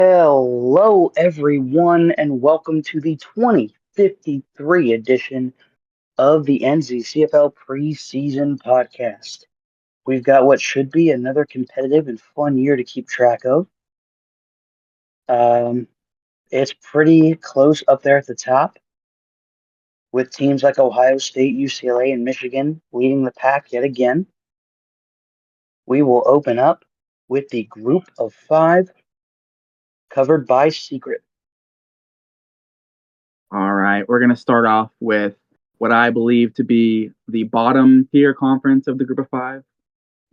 Hello, everyone, and welcome to the 2053 edition of the NZCFL Preseason podcast. We've got what should be another competitive and fun year to keep track of. Um, it's pretty close up there at the top, with teams like Ohio State, UCLA, and Michigan leading the pack yet again. We will open up with the group of five covered by Secret. All right, we're going to start off with what I believe to be the bottom tier conference of the group of five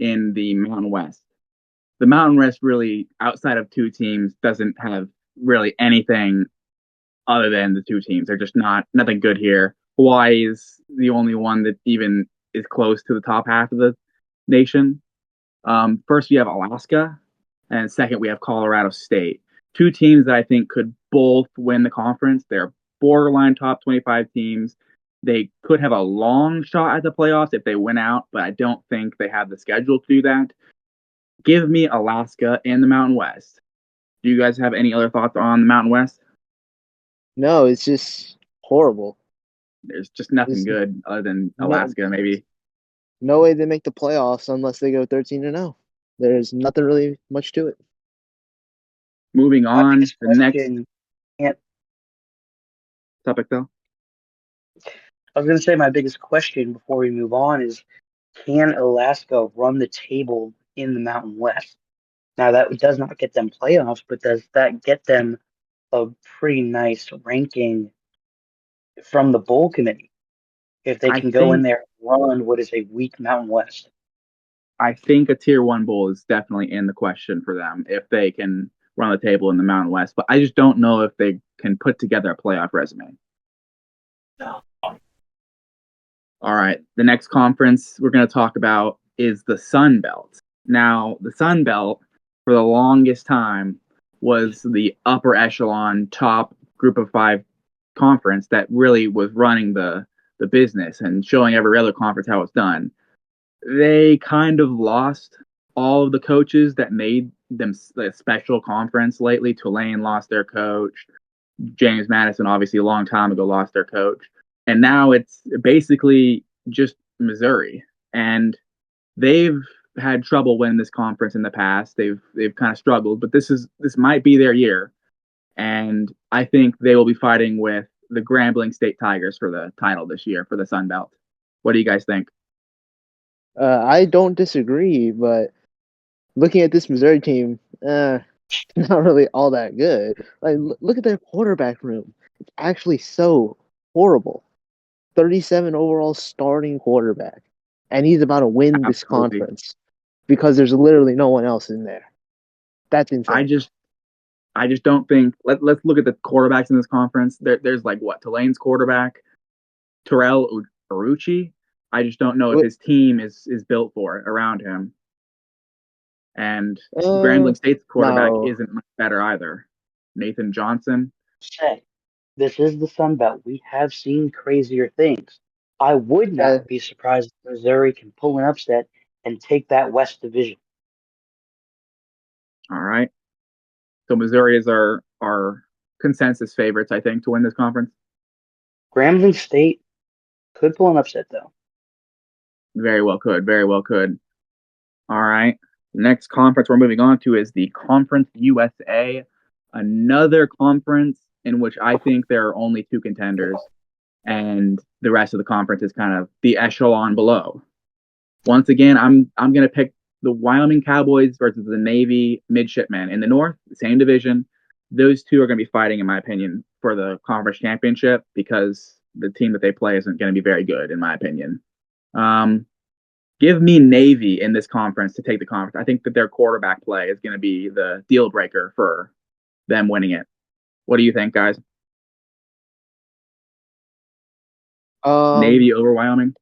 in the Mountain West. The Mountain West really, outside of two teams, doesn't have really anything other than the two teams. They're just nothing good here. Hawaii is the only one that even is close to the top half of the nation. First, we have Alaska, and second, we have Colorado State. Two teams that I think could both win the conference. They're borderline top 25 teams. They could have a long shot at the playoffs if they win out, but I don't think they have the schedule to do that. Give me Alaska and the Mountain West. Do you guys have any other thoughts on the Mountain West? No, it's just horrible. There's just nothing There's good other than no Alaska, maybe. no way they make the playoffs unless they go 13-0. There's nothing really much to it. Moving My on, biggest the next question can't topic, though. I was going to say my biggest question before we move on is, can Alaska run the table in the Mountain West? Now, that does not get them playoffs, but does that get them a pretty nice ranking from the bowl committee if they I can go in think there and run what is a weak Mountain West? I think a tier one bowl is definitely in the question for them if they can run the table in the Mountain West. But I just don't know if they can put together a playoff resume. All right. The next conference we're going to talk about is the Sun Belt. Now, the Sun Belt, for the longest time, was the upper echelon top group of five conference that really was running the business and showing every other conference how it's done. They kind of lost all of the coaches that made them a special conference lately. Tulane lost their coach. James Madison, obviously, a long time ago, lost their coach. And now it's basically just Missouri. And they've had trouble winning this conference in the past. They've kind of struggled, but this might be their year. And I think they will be fighting with the Grambling State Tigers for the title this year for the Sun Belt. What do you guys think? I don't disagree, but looking at this Missouri team, not really all that good. Like, look at their quarterback room. It's actually so horrible. 37 overall starting quarterback, and he's about to win this Absolutely. conference because there's literally no one else in there. That's I insane. just I just don't think let's look at the quarterbacks in this conference. There's like what Tulane's quarterback, Terrell Arucci. I just don't know if What? his team is built for it around him. And Uh, Grambling State's quarterback no. isn't much better either. Nathan Johnson. Say, this is the Sun Belt. We have seen crazier things. I would not That be surprised if Missouri can pull an upset and take that West Division. All right. So Missouri is our consensus favorites, I think, to win this conference. Grambling State could pull an upset, though. Very well could. Very well could. All right. The next conference we're moving on to is the Conference USA, another conference in which I think there are only two contenders, and the rest of the conference is kind of the echelon below. Once again, I'm gonna pick the Wyoming Cowboys versus the Navy Midshipmen in the North, the same division. Those two are going to be fighting, in my opinion, for the conference championship because the team that they play isn't going to be very good, in my opinion. Um, Give me Navy in this conference to take the conference. I think that their quarterback play is going to be the deal breaker for them winning it. What do you think, guys? um, Navy over Wyoming?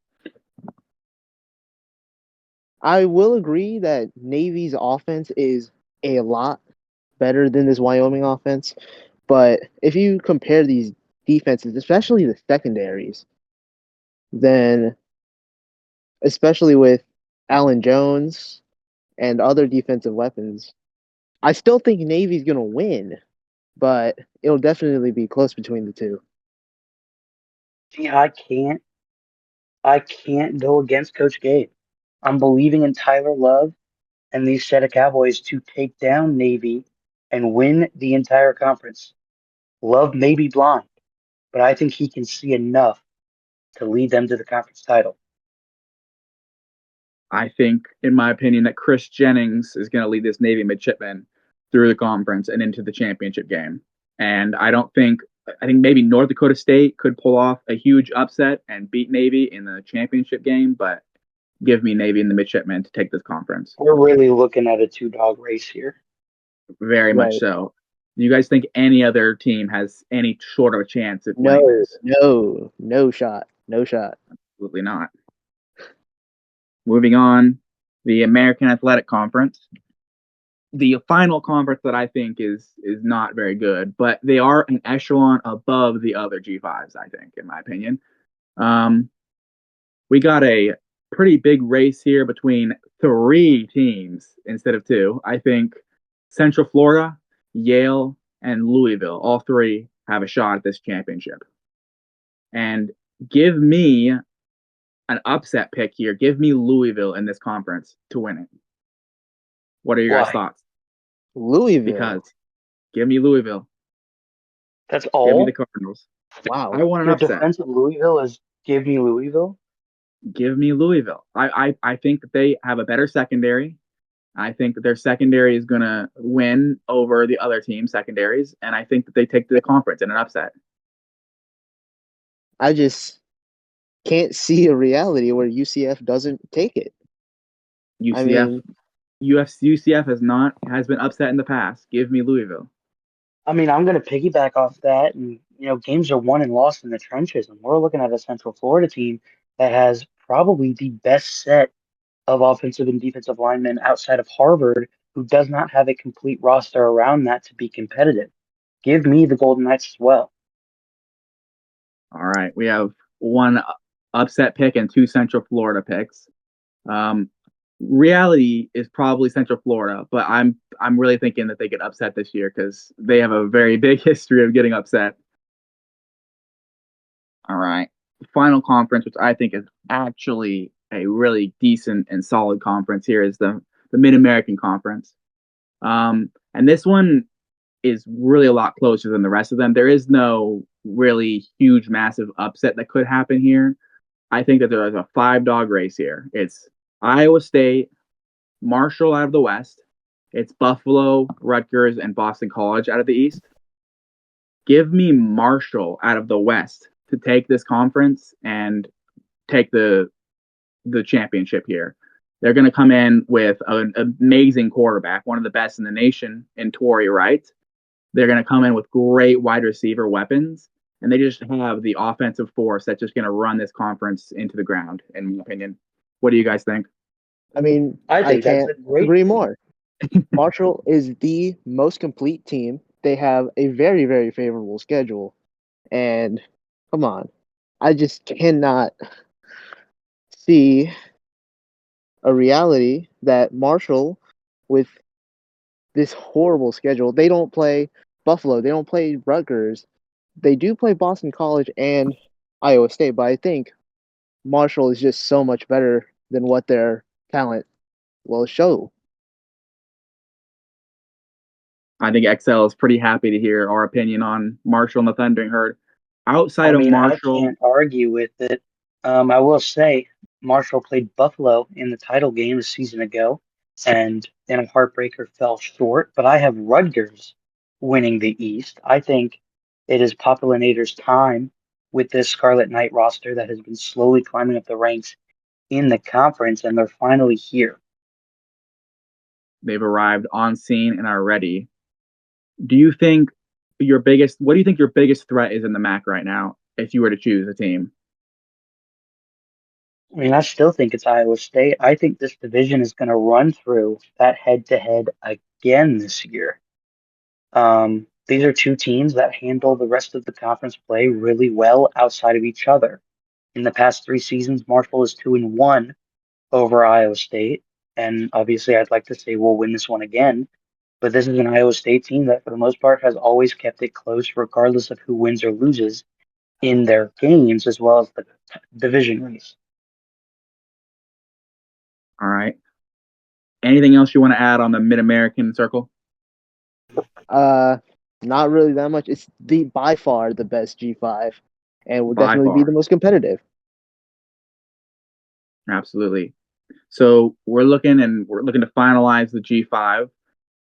I will agree that Navy's offense is a lot better than this Wyoming offense, but if you compare these defenses, especially the secondaries, then especially with Allen Jones and other defensive weapons, I still think Navy's gonna win, but it'll definitely be close between the two. See, I can't go against Coach Gabe. I'm believing in Tyler Love and these set of Cowboys to take down Navy and win the entire conference. Love may be blind, but I think he can see enough to lead them to the conference title. I think, in my opinion, that Chris Jennings is going to lead this Navy midshipman through the conference and into the championship game. And I think maybe North Dakota State could pull off a huge upset and beat Navy in the championship game, but give me Navy and the midshipmen to take this conference. We're really looking at a two-dog race here. Very much Right. so. Do you guys think any other team has any short of a chance at winning No, this? no shot. No shot. Absolutely not. Moving on, the American Athletic Conference. The final conference that I think is not very good, but they are an echelon above the other G5s, I think, in my opinion. We got a pretty big race here between three teams instead of two. I think Central Florida, Yale, and Louisville, all three have a shot at this championship. And give me an upset pick here. Give me Louisville in this conference to win it. What are your guys' Why? thoughts? Louisville. Because give me Louisville. That's Give me the all? Cardinals. Wow. I want an Your upset. defense of Louisville is give me Louisville? Give me Louisville. I think that they have a better secondary. I think that their secondary is going to win over the other team secondaries, and I think that they take the conference in an upset. I just can't see a reality where UCF doesn't take it. I UCF, mean, UCF has been upset in the past. Give me Louisville. I mean, I'm going to piggyback off that. And, games are won and lost in the trenches. And we're looking at a Central Florida team that has probably the best set of offensive and defensive linemen outside of Harvard, who does not have a complete roster around that to be competitive. Give me the Golden Knights as well. All right, we have one upset pick and two Central Florida picks. Reality is probably Central Florida, but I'm really thinking that they get upset this year because they have a very big history of getting upset. All right, final conference, which I think is actually a really decent and solid conference here, is the Mid American Conference. And this one is really a lot closer than the rest of them. There is no really huge, massive upset that could happen here. I think that there is a five-dog race here. It's Iowa State, Marshall out of the West. It's Buffalo, Rutgers, and Boston College out of the East. Give me Marshall out of the West to take this conference and take the championship here. They're going to come in with an amazing quarterback, one of the best in the nation in Torrey Wright. They're going to come in with great wide receiver weapons, and they just have the offensive force that's just going to run this conference into the ground, in my opinion. What do you guys think? I mean, I I think that's can't a great agree pick. more. Marshall is the most complete team. They have a very, very favorable schedule. And come on, I just cannot see a reality that Marshall, with this horrible schedule, they don't play Buffalo, they don't play Rutgers. They do play Boston College and Iowa State, but I think Marshall is just so much better than what their talent will show. I think XL is pretty happy to hear our opinion on Marshall and the Thundering Herd. I Outside of mean, I Marshall, can't argue with it. I will say Marshall played Buffalo in the title game a season ago, and in a heartbreaker fell short. But I have Rutgers winning the East. I think it is Populinator's time with this Scarlet Knight roster that has been slowly climbing up the ranks in the conference, and they're finally here. they've arrived on scene and are ready. Do you think what do you think your biggest threat is in the MAC right now if you were to choose a team? I mean, I still think it's Iowa State. I think this division is going to run through that head-to-head again this year. These are two teams that handle the rest of the conference play really well outside of each other. In the past 3 seasons, Marshall is 2-1 over Iowa State, and obviously, I'd like to say we'll win this one again. But this is an Iowa State team that, for the most part, has always kept it close, regardless of who wins or loses in their games, as well as the division race. All right. Anything else you want to add on the Mid-American Circle? Not really that much. It's by far the best G5, and will By definitely be far. the most competitive. Absolutely. So we're looking to finalize the G5.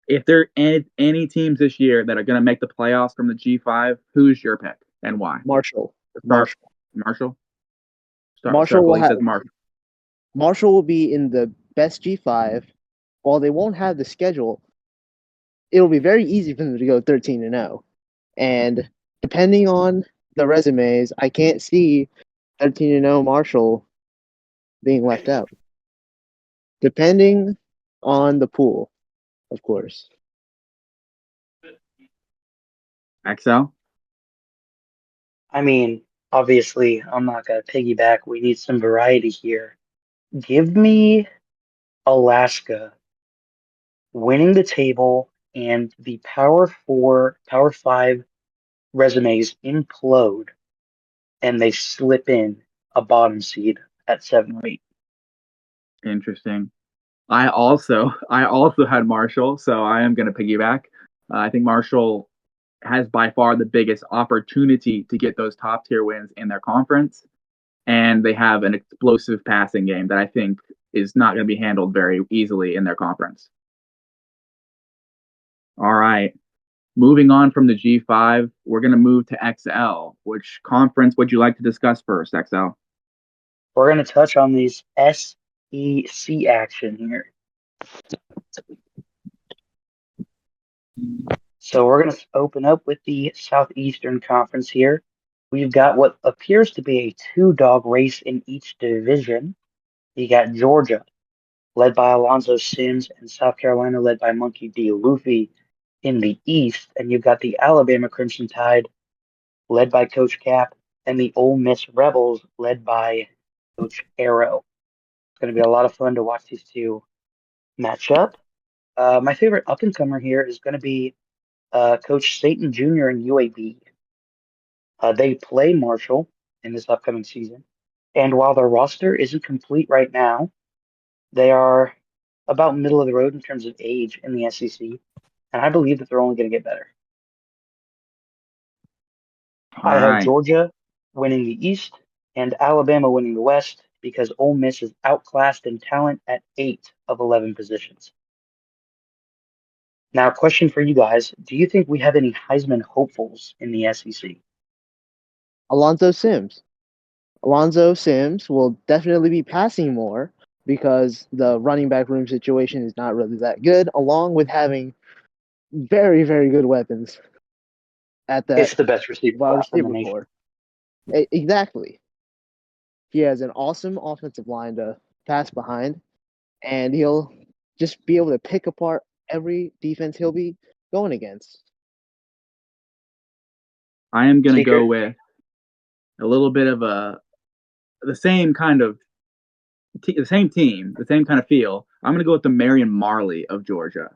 If there are any teams this year that are going to make the playoffs from the G5, who's your pick and why? Marshall. Start Marshall. Marshall. Marshall Circle. will He have says Marshall. Marshall will be in the best G5. While they won't have the schedule, it'll be very easy for them to go 13-0. And depending on the resumes, I can't see 13-0 Marshall being left out. Depending on the pool, of course. XL. I mean, obviously, I'm not going to piggyback. We need some variety here. Give me Alaska winning the table and the Power 4, Power 5 resumes implode and they slip in a bottom seed at 7 or 8. Interesting. I also had Marshall, so I am going to piggyback. I think Marshall has by far the biggest opportunity to get those top tier wins in their conference, and they have an explosive passing game that I think is not going to be handled very easily in their conference. All right. Moving on from the G5, we're going to move to XL. Which conference would you like to discuss first, XL? We're going to touch on these SEC action here. So we're going to open up with the Southeastern Conference here. We've got what appears to be a two-dog race in each division. You got Georgia, led by Alonzo Sims, and South Carolina, led by Monkey D. Luffy in the East. And you've got the Alabama Crimson Tide, led by Coach Cap, and the Ole Miss Rebels, led by Coach Arrow. It's going to be a lot of fun to watch these two match up. My favorite up-and-comer here is going to be Coach Satan Jr. and UAB. They play Marshall in this upcoming season. And while their roster isn't complete right now, they are about middle of the road in terms of age in the SEC. And I believe that they're only going to get better. All I have right. Georgia winning the East and Alabama winning the West because Ole Miss is outclassed in talent at 8 of 11 positions. Now, question for you guys. Do you think we have any Heisman hopefuls in the SEC? Alonzo Sims. Alonzo Sims will definitely be passing more because the running back room situation is not really that good, along with having very, very good weapons at that It's the best receiver wide class in the receiver nation. core. Exactly. He has an awesome offensive line to pass behind, and he'll just be able to pick apart every defense he'll be going against. I am going to go Seeker? with a little bit of the same kind of the same team, the same kind of feel. I'm going to go with the Marion Marley of Georgia.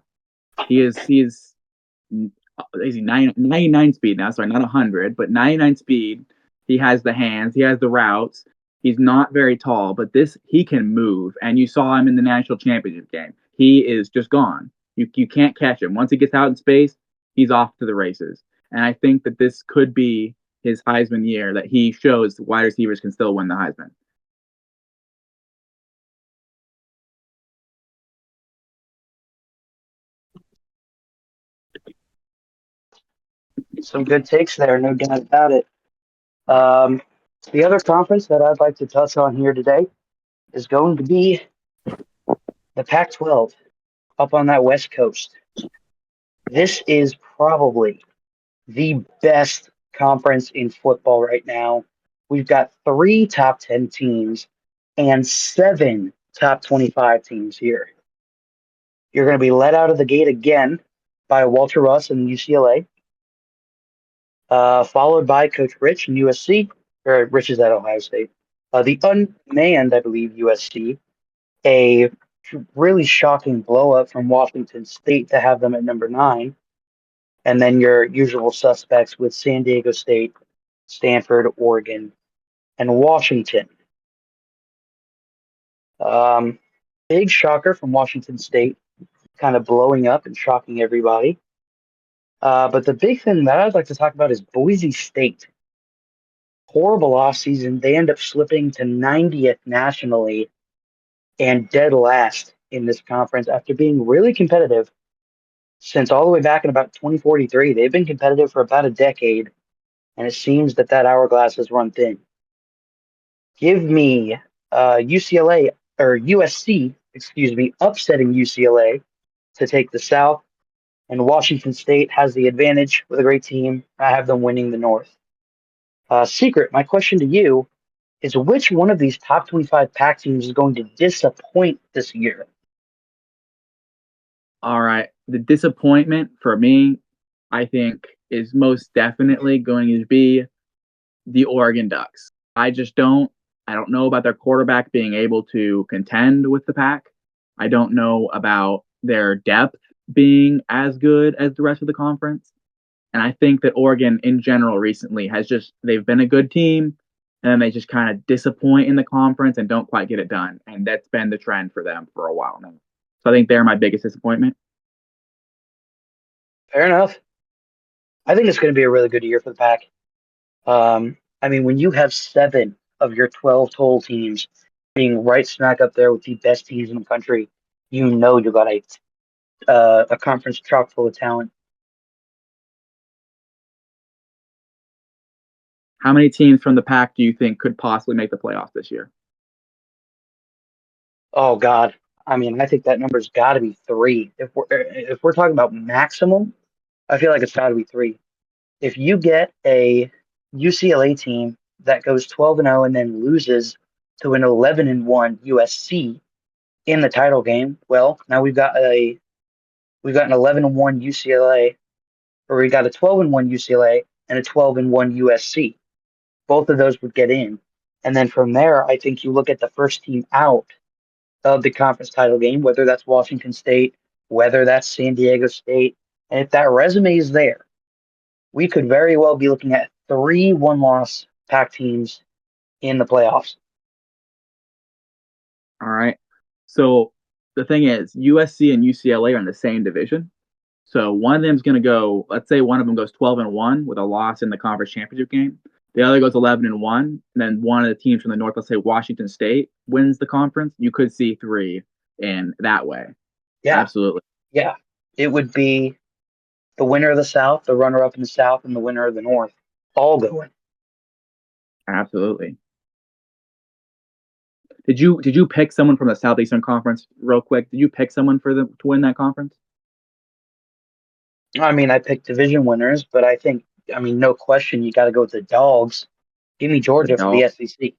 He's 99 speed now. Sorry, not 100, but 99 speed. He has the hands. He has the routes. He's not very tall, but he can move. And you saw him in the national championship game. He is just gone. You can't catch him. Once he gets out in space, he's off to the races. And I think that this could be his Heisman year, that he shows wide receivers can still win the Heisman. Some good takes there, no doubt about it. Um, the other conference that I'd like to touch on here today is going to be the Pac 12 up on that West Coast. This is probably the best conference in football right now. We've got 3 top 10 teams and 7 top 25 teams here. You're going to be let out of the gate again by Walter Russ and UCLA, followed by Coach Rich and USC, or Rich is at Ohio State. The unmanned, I believe, USC, a really shocking blow up from Washington State to have them at number 9. And then your usual suspects with San Diego State, Stanford, Oregon, and Washington. Um, Big shocker from Washington State, kind of blowing up and shocking everybody. But the big thing that I'd like to talk about is Boise State. Horrible offseason. They end up slipping to 90th nationally and dead last in this conference after being really competitive since all the way back in about 2043. They've been competitive for about a decade, and it seems that hourglass has run thin. Give me UCLA or USC, excuse me, upsetting UCLA to take the South, and Washington State has the advantage with a great team. I have them winning the North. Secret, my question to you is which one of these top 25 pack teams is going to disappoint this year? All right. The disappointment for me, I think, is most definitely going to be the Oregon Ducks. I don't know about their quarterback being able to contend with the pack. I don't know about their depth being as good as the rest of the conference. And I think that Oregon in general recently they've been a good team and then they just kind of disappoint in the conference and don't quite get it done. And that's been the trend for them for a while now. So I think they're my biggest disappointment. Fair enough. I think it's going to be a really good year for the pack. I mean, when you have 7 of your 12 total teams being right smack up there with the best teams in the country, you know you got a conference chock full of talent. How many teams from the pack do you think could possibly make the playoffs this year? Oh God, I mean, I think that number's got to be 3. If we're talking about maximum, I feel like it's got to be 3. If you get a UCLA team that goes 12-0 and then loses to an 11-1 USC in the title game, well, now we've got an 11-1 UCLA, or we got a 12-1 UCLA and a 12-1 USC. Both of those would get in, and then from there, I think you look at the first team out of the conference title game, whether that's Washington State, whether that's San Diego State, and if that resume is there, we could very well be looking at 3 one-loss pack teams in the playoffs. All right. So the thing is, USC and UCLA are in the same division. So one of them's going to go, let's say one of them goes 12-1 with a loss in the conference championship game. The other goes 11-1. And then one of the teams from the North, let's say Washington State, wins the conference. You could see 3 in that way. Yeah, Absolutely. yeah. It would be the winner of the South, the runner-up in the South, and the winner of the North, all going. Absolutely. Did you pick someone from the Southeastern Conference real quick? Did you pick someone for them to win that conference? I mean, I picked division winners, but I think, I mean, no question, you got to go with the dogs. Give me The Georgia for the Dogs. SEC.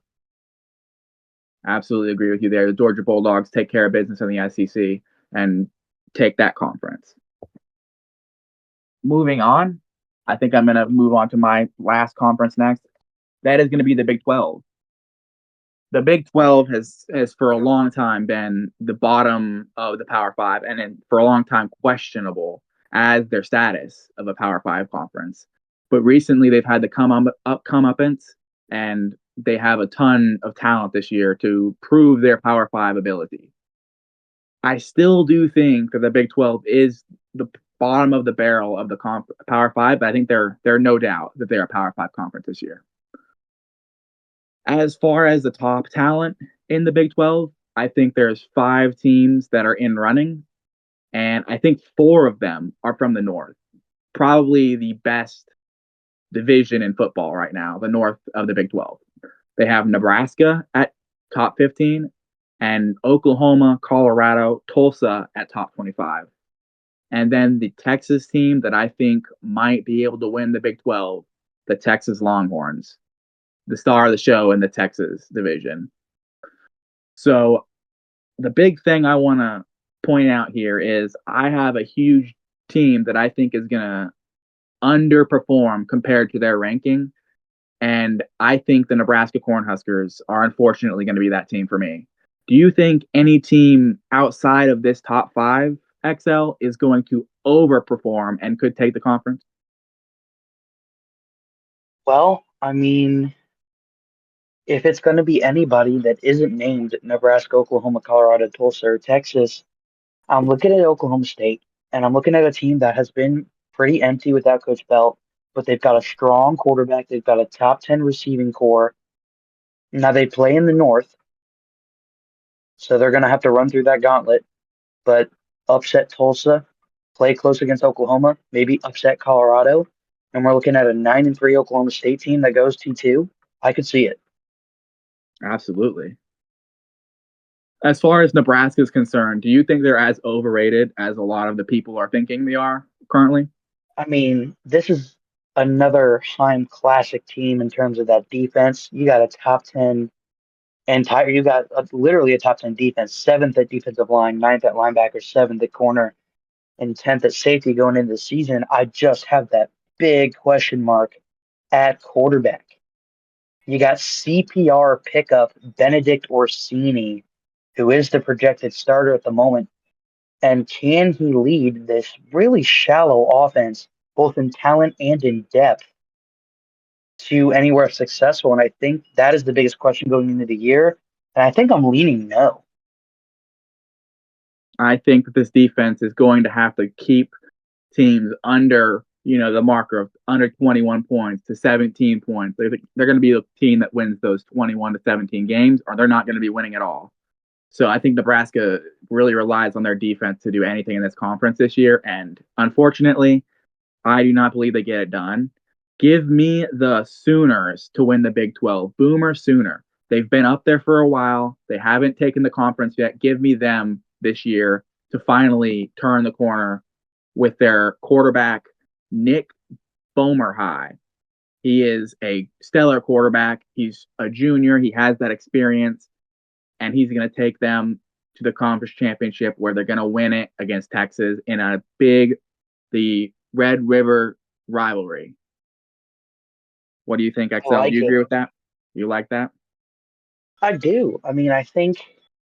Absolutely agree with you there. The Georgia Bulldogs take care of business in the SEC and take that conference. Moving on, I think I'm going to move on to my last conference next. That is going to be the Big 12. The Big 12 has for a long time been the bottom of the Power Five, and for a long time questionable as their status of a Power Five conference. But recently they've had the comeuppance, and they have a ton of talent this year to prove their Power Five ability. I still do think that the Big 12 is the bottom of the barrel of the Power Five, but I think they're no doubt that they're a Power Five conference this year. As far as the top talent in the Big 12, I think there's 5 teams that are in running, and I think 4 of them are from the North. Probably the best division in football right now, the North of the Big 12. They have Nebraska at top 15 and Oklahoma, Colorado, Tulsa at top 25. And then the Texas team that I think might be able to win the Big 12, the Texas Longhorns, the star of the show in the Texas division. So the big thing I want to point out here is I have a huge team that I think is going to underperform compared to their ranking. And I think the Nebraska Cornhuskers are unfortunately going to be that team for me. Do you think any team outside of this top 5 XL is going to overperform and could take the conference? Well, I mean, if it's going to be anybody that isn't named Nebraska, Oklahoma, Colorado, Tulsa, or Texas, I'm looking at Oklahoma State, and I'm looking at a team that has been pretty empty without Coach Belt, but they've got a strong quarterback. They've got a top 10 receiving core. Now they play in the North, so they're going to have to run through that gauntlet, but upset Tulsa, play close against Oklahoma, maybe upset Colorado, and we're looking at a 9-3 Oklahoma State team that goes 2-2. I could see it. Absolutely. As far as Nebraska is concerned, do you think they're as overrated as a lot of the people are thinking they are currently? I mean, this is another Heim classic team in terms of that defense. You got a top 10 entire, you got literally a top 10 defense, seventh at defensive line, ninth at linebacker, seventh at corner, and 10th at safety going into the season. I just have that big question mark at quarterback. You got CPR pickup Benedict Orsini, who is the projected starter at the moment. And can he lead this really shallow offense, both in talent and in depth, to anywhere successful? And I think that is the biggest question going into the year. And I think I'm leaning no. I think that this defense is going to have to keep teams under, the marker of under 21 points to 17 points. They're going to be a team that wins those 21 to 17 games, or they're not going to be winning at all. So I think Nebraska really relies on their defense to do anything in this conference this year. And unfortunately, I do not believe they get it done. Give me the Sooners to win the Big 12. Boomer Sooner. They've been up there for a while. They haven't taken the conference yet. Give me them this year to finally turn the corner with their quarterback, Nick Bomerhigh. He is a stellar quarterback. He's a junior. He has that experience, and he's going to take them to the conference championship where they're going to win it against Texas in the Red River rivalry. What do you think, I XL? Do like you it. agree with that? You like that? I do. I mean, I think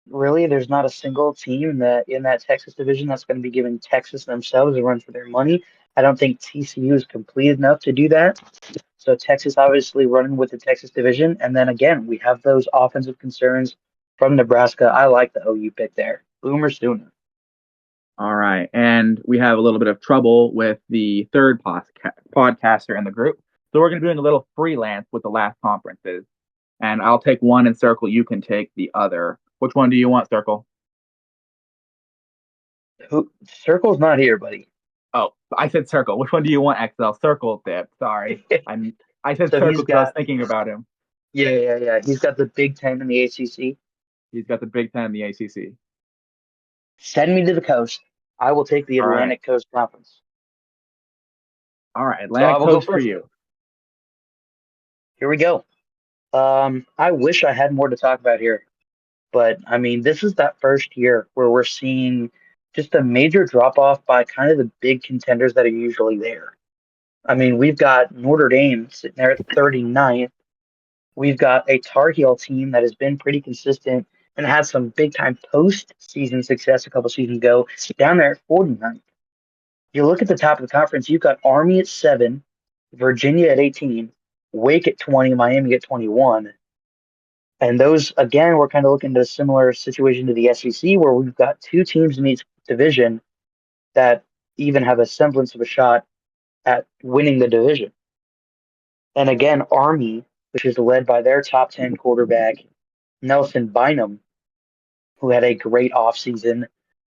really there's not a single team that in that Texas division that's going to be giving Texas themselves a run for their money. I don't think TCU is complete enough to do that. So Texas obviously running with the Texas division. And then again, we have those offensive concerns from Nebraska. I like the OU pick there. Boomer Sooner. All right. And we have a little bit of trouble with the third podcaster in the group. So we're going to be doing a little freelance with the last conferences. And I'll take one and Circle. You can take the other. Which one do you want, Circle? Circle's not here, buddy. Oh, I said Circle. Which one do you want, XL? Circle dip. Sorry. I said So Circle because I was thinking about him. yeah. He's got the Big Ten and the ACC. He's got the Big Ten and the ACC. Send me to the coast. I will take the All right. Atlantic Coast Conference. All right. So I Atlantic will go Coast for first. you. Here we go. I wish I had more to talk about here, but I mean, this is that first year where we're seeing just a major drop off by kind of the big contenders that are usually there. I mean, we've got Notre Dame sitting there at 39th. We've got a Tar Heel team that has been pretty consistent and had some big time postseason success a couple seasons ago, down there at 49th. You look at the top of the conference, you've got Army at 7, Virginia at 18, Wake at 20, Miami at 21. And those, again, we're kind of looking at a similar situation to the SEC where we've got two teams in each division that even have a semblance of a shot at winning the division. And again, Army, which is led by their top 10 quarterback, Nelson Bynum, who had a great offseason.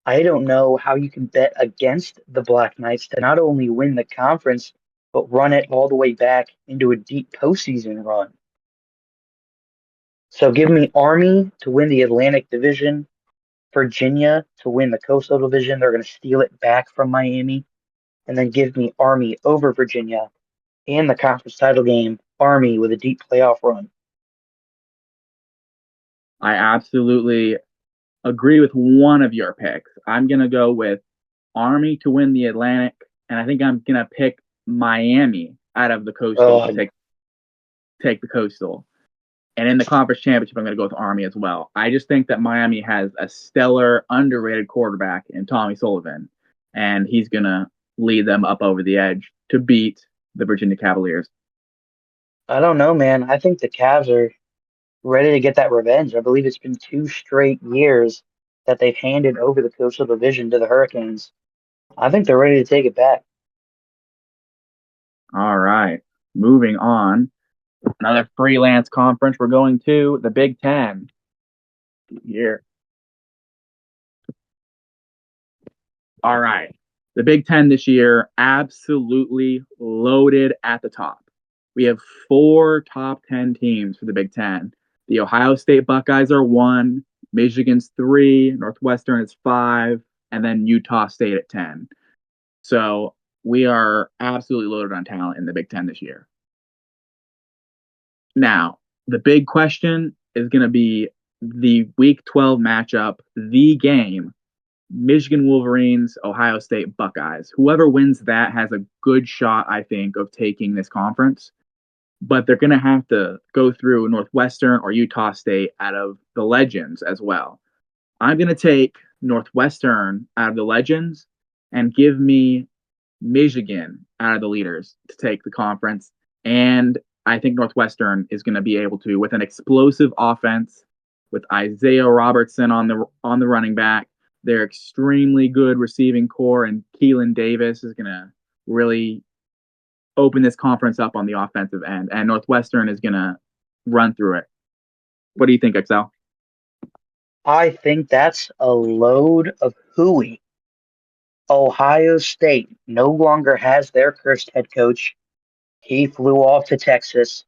I don't know how you can bet against the Black Knights to not only win the conference, but run it all the way back into a deep postseason run. So give me Army to win the Atlantic Division, Virginia to win the Coastal Division. They're going to steal it back from Miami. And then give me Army over Virginia and the conference title game, Army with a deep playoff run. I absolutely agree with one of your picks. I'm going to go with Army to win the Atlantic, and I think I'm going to pick Miami out of the Coastal to take the Coastal. And in the conference championship, I'm going to go with Army as well. I just think that Miami has a stellar, underrated quarterback in Tommy Sullivan, and he's going to lead them up over the edge to beat the Virginia Cavaliers. I don't know, man. I think the Cavs are ready to get that revenge. I believe it's been 2 straight years that they've handed over the Coastal Division to the Hurricanes. I think they're ready to take it back. All right. Moving on. Another freelance conference. We're going to the Big Ten. Here. All right. The Big Ten this year, absolutely loaded at the top. We have 4 top 10 teams for the Big Ten. The Ohio State Buckeyes are 1, Michigan's 3, Northwestern is 5, and then Utah State at 10. So we are absolutely loaded on talent in the Big Ten this year. Now, the big question is going to be the Week 12 matchup, the game, Michigan Wolverines, Ohio State Buckeyes. Whoever wins that has a good shot, I think, of taking this conference. But they're going to have to go through Northwestern or Utah State out of the Legends as well. I'm going to take Northwestern out of the Legends and give me Michigan out of the leaders to take the conference. And I think Northwestern is going to be able to, with an explosive offense, with Isaiah Robertson on the running back, their extremely good receiving core, and Keelan Davis is going to really open this conference up on the offensive end. And Northwestern is going to run through it. What do you think, Excel? I think that's a load of hooey. Ohio State no longer has their cursed head coach. He flew off to Texas.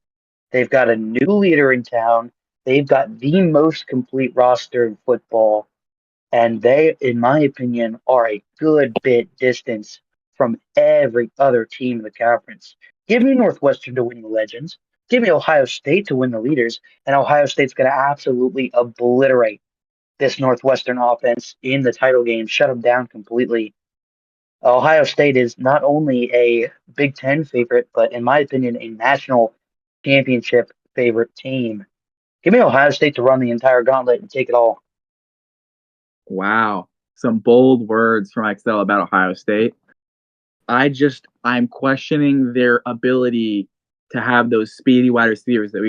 They've got a new leader in town. They've got the most complete roster in football. And they, in my opinion, are a good bit distance from every other team in the conference. Give me Northwestern to win the Legends. Give me Ohio State to win the leaders. And Ohio State's going to absolutely obliterate this Northwestern offense in the title game, shut them down completely. Ohio State is not only a Big Ten favorite, but in my opinion, a national championship favorite team. Give me Ohio State to run the entire gauntlet and take it all. Wow. Some bold words from Excel about Ohio State. I'm questioning their ability to have those speedy wide receivers that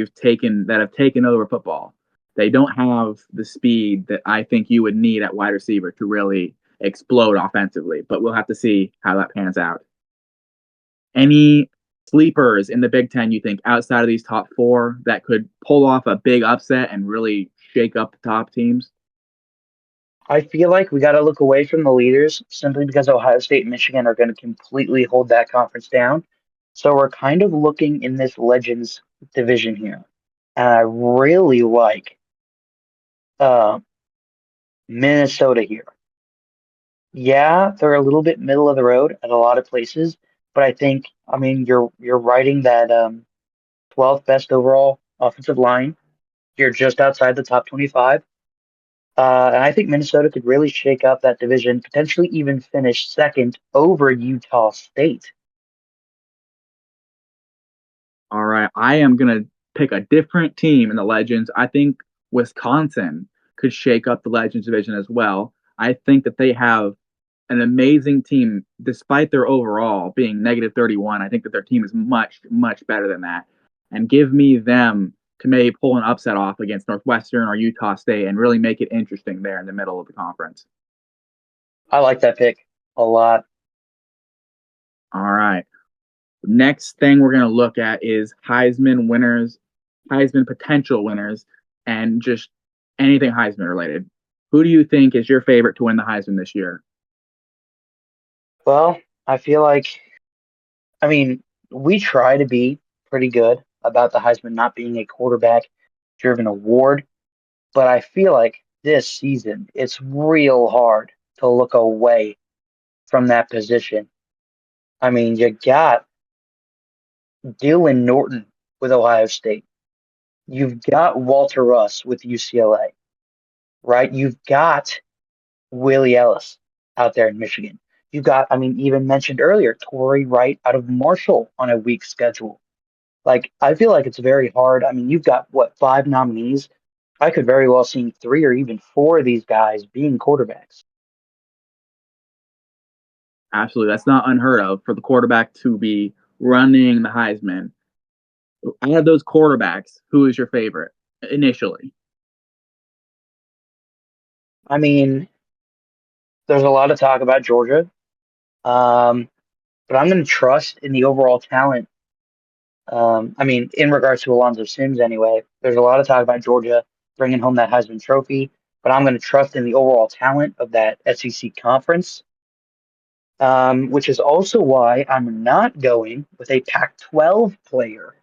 have taken over football. They don't have the speed that I think you would need at wide receiver to really explode offensively, but we'll have to see how that pans out. Any sleepers in the Big Ten you think outside of these top 4 that could pull off a big upset and really shake up the top teams? I feel like we got to look away from the leaders simply because Ohio State and Michigan are going to completely hold that conference down. So we're kind of looking in this Legends division here. And I really like uh, Minnesota here. Yeah, they're a little bit middle of the road at a lot of places, but I mean, you're writing that 12th best overall offensive line. You're just outside the top 25. And I think Minnesota could really shake up that division, potentially even finish second over Utah State. All right, I am going to pick a different team in the Legends. I think Wisconsin could shake up the Legends division as well. I think that they have an amazing team, despite their overall being negative 31. I think that their team is much, much better than that. And give me them to maybe pull an upset off against Northwestern or Utah State and really make it interesting there in the middle of the conference. I like that pick a lot. All right. Next thing we're going to look at is Heisman winners, Heisman potential winners, and just anything Heisman related. Who do you think is your favorite to win the Heisman this year? Well, I feel like, I mean, we try to be pretty good about the Heisman not being a quarterback driven award, but I feel like this season it's real hard to look away from that position. I mean, you got Dylan Norton with Ohio State. You've got Walter Russ with UCLA, right? You've got Willie Ellis out there in Michigan. You've got, I mean, even mentioned earlier, Torrey Wright out of Marshall on a weak schedule. Like, I feel like it's very hard. I mean, you've got, what, 5 nominees? I could very well see 3 or even 4 of these guys being quarterbacks. Absolutely. That's not unheard of for the quarterback to be running the Heisman. Out of those quarterbacks, who is your favorite initially? I mean, there's a lot of talk about Georgia, um, but I'm going to trust in the overall talent. I mean, in regards to Alonzo Sims, anyway, there's a lot of talk about Georgia bringing home that Heisman Trophy, but I'm going to trust in the overall talent of that SEC conference, which is also why I'm not going with a Pac 12 player.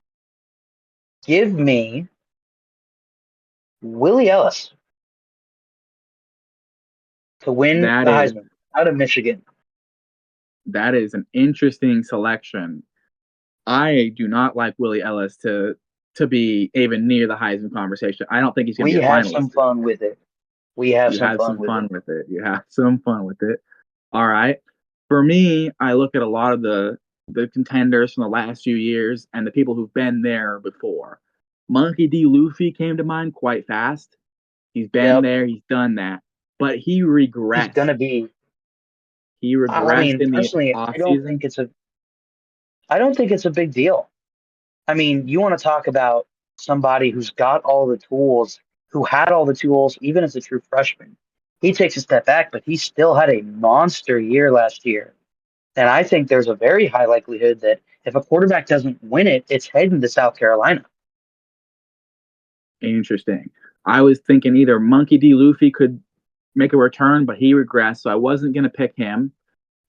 Give me Willie Ellis to win That the is Heisman out of Michigan. that is an interesting selection. I do not like Willie Ellis to be even near the Heisman conversation. I don't think he's going to We be a have finalist. some fun with it. We have You some have fun some with fun it. with it. You have some fun with it. All right. For me, I look at a lot of the contenders from the last few years and the people who've been there before. Monkey D. Luffy came to mind quite fast. He's been Yep. there, he's done that, but he He's regressed. gonna be. He I regressed mean, in the personally, off season. I don't think it's a big deal. I mean, you want to talk about somebody who's got all the tools, who had all the tools, even as a true freshman. He takes a step back, but he still had a monster year last year. And I think there's a very high likelihood that if a quarterback doesn't win it, it's heading to South Carolina. Interesting. I was thinking either Monkey D. Luffy could make a return, but he regressed, so I wasn't going to pick him.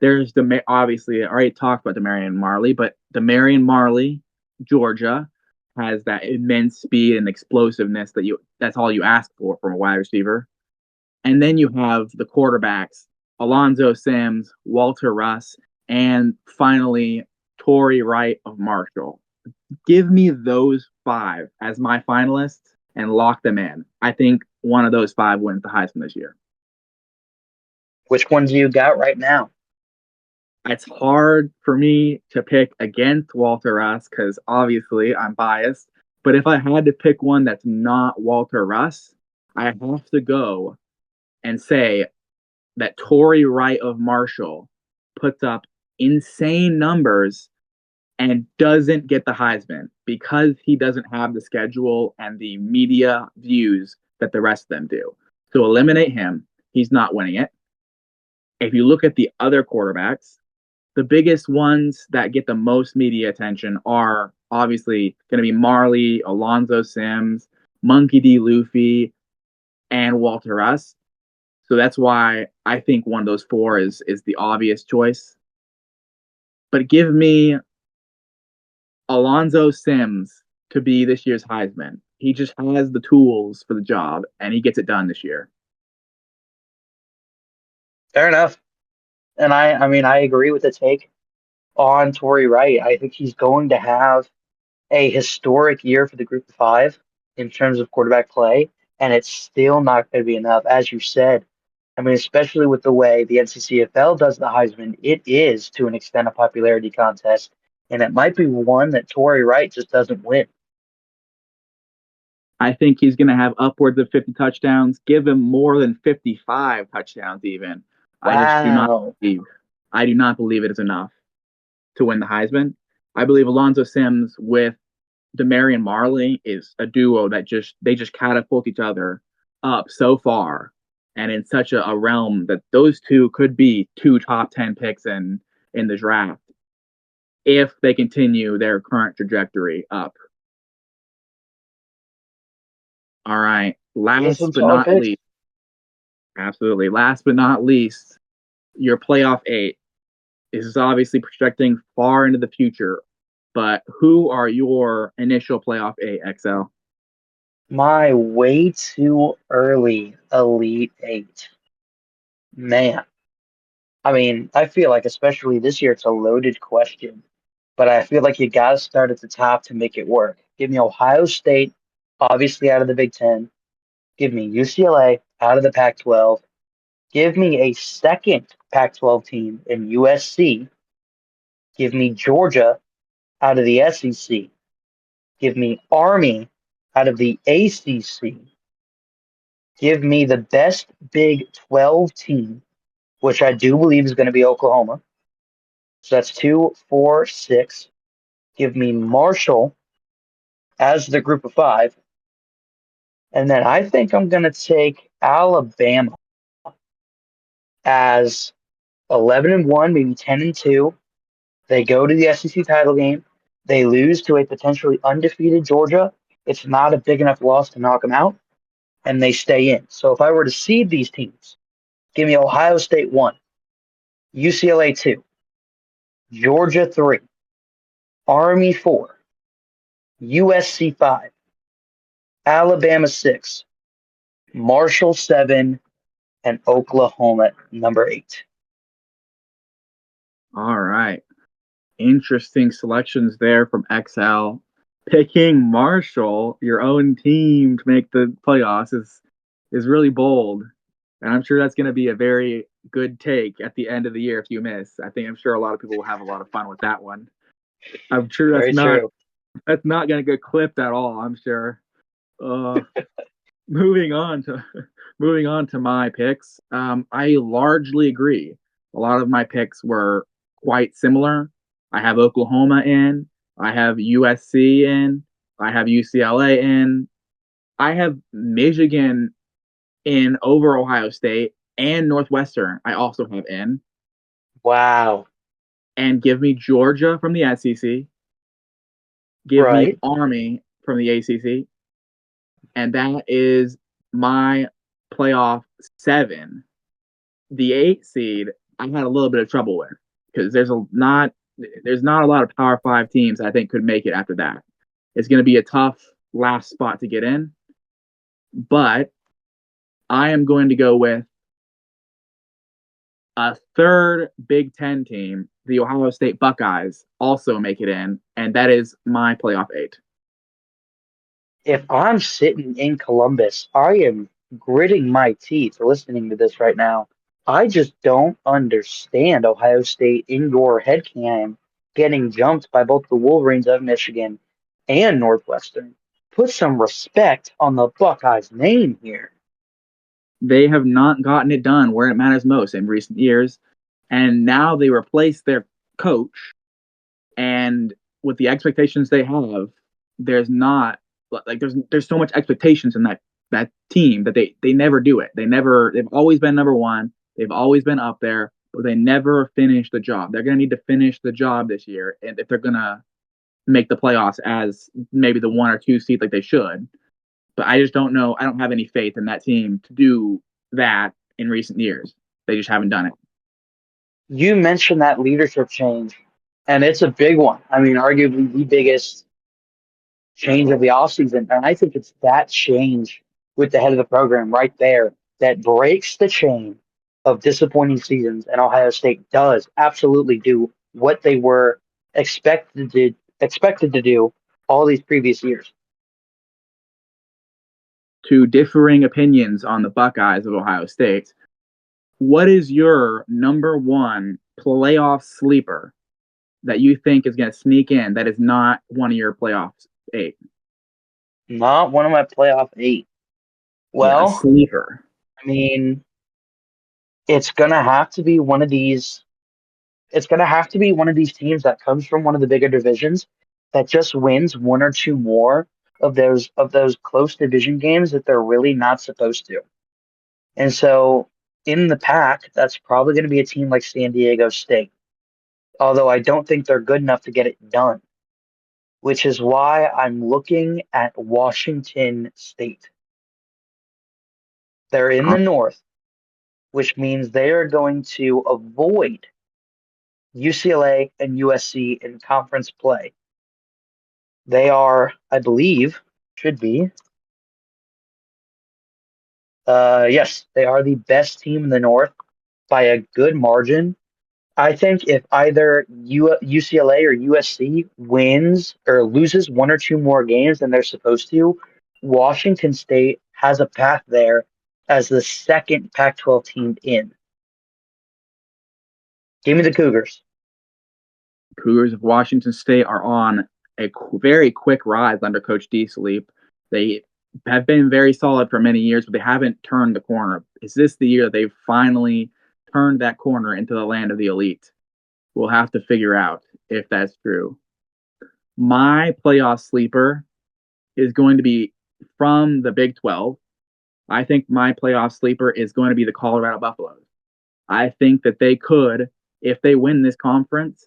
There's obviously I already talked about Demarion Marley, but Demarion Marley, Georgia, has that immense speed and explosiveness that's all you ask for from a wide receiver. And then you have the quarterbacks, Alonzo Sims, Walter Russ, and finally Torrey Wright of Marshall. Give me those 5 as my finalists and lock them in. I think one of those 5 wins the Heisman this year. Which ones do you got right now? It's hard for me to pick against Walter Russ because obviously I'm biased. But if I had to pick one that's not Walter Russ, I have to go and say that Torrey Wright of Marshall puts up insane numbers and doesn't get the Heisman because he doesn't have the schedule and the media views that the rest of them do. So eliminate him. He's not winning it. If you look at the other quarterbacks, the biggest ones that get the most media attention are obviously going to be Marley, Alonzo Sims, Monkey D. Luffy, and Walter Russ. So that's why I think one of those 4 is the obvious choice. But give me Alonzo Sims to be this year's Heisman. He just has the tools for the job, and he gets it done this year. Fair enough. And I mean, I agree with the take on Torrey Wright. I think he's going to have a historic year for the group of 5 in terms of quarterback play, and it's still not going to be enough. As you said, I mean, especially with the way the NCCFL does the Heisman, it is to an extent a popularity contest, and it might be one that Torrey Wright just doesn't win. I think he's going to have upwards of 50 touchdowns. Give him more than 55 touchdowns, even. I just do not Wow. believe. I do not believe it is enough to win the Heisman. I believe Alonzo Sims with Demarion Marley is a duo that they just catapult each other up so far and in such a realm that those two could be 2 top 10 picks in the draft if they continue their current trajectory up. All right. Those are some Last but solid not picks. least, absolutely. Last but not least, your playoff 8. This is obviously projecting far into the future, but who are your initial playoff 8, XL? My way too early Elite Eight. Man, I mean, I feel like especially this year it's a loaded question, but I feel like you got to start at the top to make it work. Give me Ohio State, obviously out of the Big Ten. Give me UCLA out of the Pac-12. Give me a second Pac-12 team in USC. Give me Georgia out of the SEC. Give me Army out of the ACC. Give me the best Big 12 team, which I do believe is going to be Oklahoma. So that's 2, 4, 6. Give me Marshall as the group of 5. And then I think I'm going to take Alabama as 11-1, maybe 10-2. They go to the SEC title game. They lose to a potentially undefeated Georgia. It's not a big enough loss to knock them out, and they stay in. So if I were to seed these teams, give me Ohio State 1, UCLA 2, Georgia 3, Army 4, USC 5, Alabama 6, Marshall 7, and Oklahoma number 8. All right. Interesting selections there from XL. Picking Marshall, your own team, to make the playoffs is really bold. And I'm sure that's going to be a very good take at the end of the year if you miss. I'm sure a lot of people will have a lot of fun with that one. I'm sure Very true. that's not going to get clipped at all, I'm sure. Uh, moving on to my picks. I largely agree. A lot of my picks were quite similar. I have Oklahoma in, I have USC in, I have UCLA in, I have Michigan in over Ohio State, and Northwestern I also have in. Wow. And give me Georgia from the SEC, give me Right. Army from the ACC, and that is my playoff 7. The 8 seed I had a little bit of trouble with because there's not a lot of Power 5 teams I think could make it after that. It's going to be a tough last spot to get in, but I am going to go with a third Big Ten team, the Ohio State Buckeyes, also make it in, and that is my playoff 8. If I'm sitting in Columbus, I am gritting my teeth listening to this right now. I just don't understand Ohio State indoor headcam getting jumped by both the Wolverines of Michigan and Northwestern. Put some respect on the Buckeyes' name here. They have not gotten it done where it matters most in recent years, and now they replace their coach, and with the expectations they have, there's not like there's so much expectations in that team that they never do it. They've always been number one. They've always been up there, but they never finish the job. They're gonna need to finish the job this year, and if they're gonna make the playoffs as maybe the 1 or 2 seed like they should. But I just don't know. I don't have any faith in that team to do that in recent years. They just haven't done it. You mentioned that leadership change, and it's a big one. I mean, arguably the biggest change of the offseason. And I think it's that change with the head of the program right there that breaks the chain of disappointing seasons. And Ohio State does absolutely do what they were expected to do all these previous years. To differing opinions on the Buckeyes of Ohio State, what is your number one playoff sleeper that you think is going to sneak in that is not one of your playoff 8? Not one of my playoff 8. Yeah, a Well, sleeper. I mean, it's gonna have to be one of these. It's gonna have to be one of these teams that comes from one of the bigger divisions that just wins 1 or 2 more of those close division games that they're really not supposed to. And so in the pack, that's probably going to be a team like San Diego State. Although I don't think they're good enough to get it done, which is why I'm looking at Washington State. They're in the North, which means they are going to avoid UCLA and USC in conference play. They are, I believe, should be. Yes, they are the best team in the North by a good margin. I think if either UCLA or USC wins or loses 1 or 2 more games than they're supposed to, Washington State has a path there as the second Pac-12 team in. Give me the Cougars. Cougars of Washington State are on a very quick rise under Coach D. Sleep. They have been very solid for many years, but they haven't turned the corner. Is this the year they've finally turned that corner into the land of the elite? We'll have to figure out if that's true. My playoff sleeper is going to be from the Big 12. I think my playoff sleeper is going to be the Colorado Buffaloes. I think that they could, if they win this conference,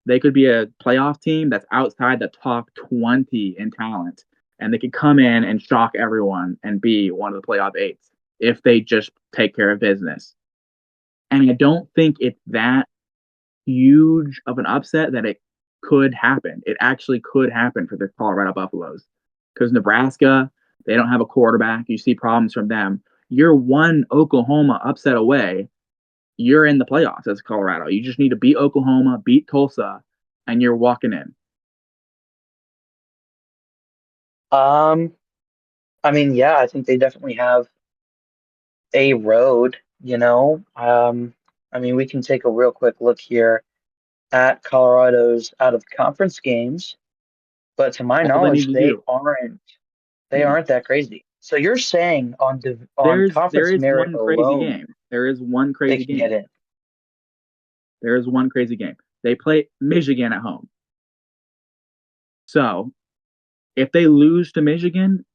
they could be a playoff team that's outside the top 20 in talent. And they could come in and shock everyone and be one of the playoff eights if they just take care of business. And I don't think it's that huge of an upset that it could happen. It actually could happen for the Colorado Buffaloes. Because Nebraska, they don't have a quarterback. You see problems from them. You're one Oklahoma upset away. You're in the playoffs as Colorado. You just need to beat Oklahoma, beat Tulsa, and you're walking in. I mean, yeah, I think they definitely have a road, you know. I mean, we can take a real quick look here at Colorado's out of conference games, but to my All they need knowledge, to do. they aren't that crazy. So you're saying on There conference is merit one crazy alone, game. There is one they crazy can get game. in. There is one crazy game. They play Michigan at home. So if they lose to Michigan,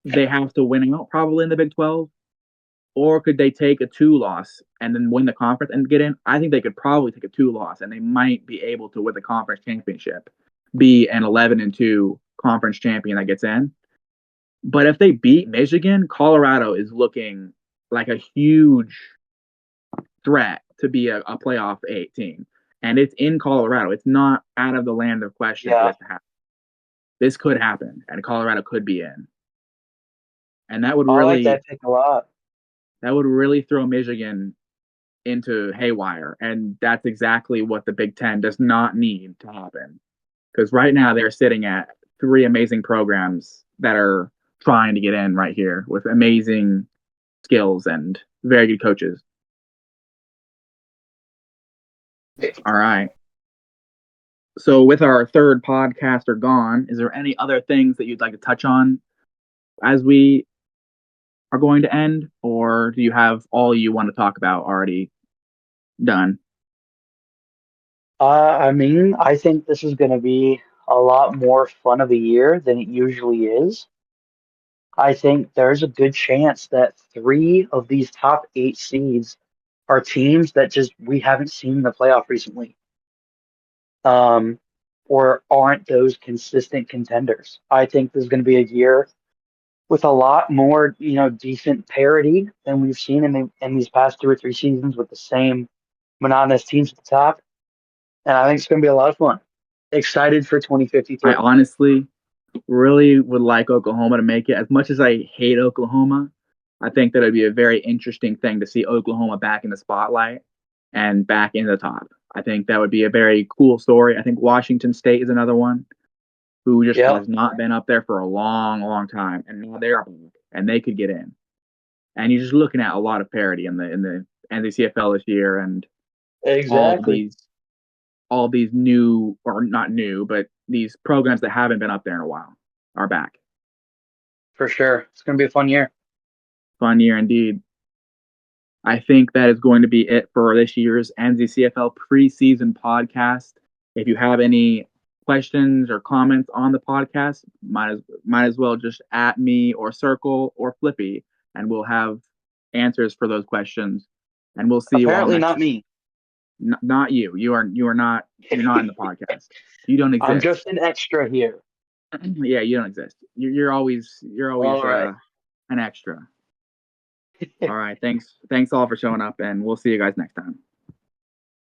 they have to win out probably in the Big 12. Or could they take a 2-loss and then win the conference and get in? I think they could probably take a 2-loss and they might be able to win the conference championship, be an 11-2 conference champion that gets in. But if they beat Michigan, Colorado is looking like a huge threat to be a playoff 8 team. And it's in Colorado. It's not out of the land of question for Yeah, this to happen. This could happen, and Colorado could be in. And that I like that pick a lot. would really throw Michigan into haywire. And that's exactly what the Big Ten does not need to happen. Because right now they're sitting at 3 amazing programs that are trying to get in right here with amazing skills and very good coaches. All right. So with our third podcaster gone, is there any other things that you'd like to touch on as we are going to end, or do you have all you want to talk about already done? I mean, I think this is going to be a lot more fun of a year than it usually is. I think there's a good chance that 3 of these top 8 seeds are teams that just we haven't seen in the playoff recently, um, or aren't those consistent contenders. I think there's going to be a year with a lot more, decent parity than we've seen in these past 2 or 3 seasons with the same monotonous teams at the top. And I think it's going to be a lot of fun. Excited for I 2053. honestly really would like Oklahoma to make it. As much as I hate Oklahoma, I think that it'd be a very interesting thing to see Oklahoma back in the spotlight and back in the top. I think that would be a very cool story. I think Washington State is another one who just Yep, has not been up there for a long, long time, and now they're up and they could get in. And you're just looking at a lot of parity in the NZCFL this year, and all exactly. these all these new, or not new, but these programs that haven't been up there in a while are back. For sure. It's going to be a fun year. Fun year indeed. I think that is going to be it for this year's NZCFL preseason podcast. If you have any questions or comments on the podcast, might as well just at me or Circle or Flippy, and we'll have answers for those questions. And we'll see you all Apparently next. not me. Not you. You're not in the podcast. You don't I'm exist. just an extra here. Yeah, you don't exist. You're always All right. an extra. All right. Thanks all for showing up, and we'll see you guys next time.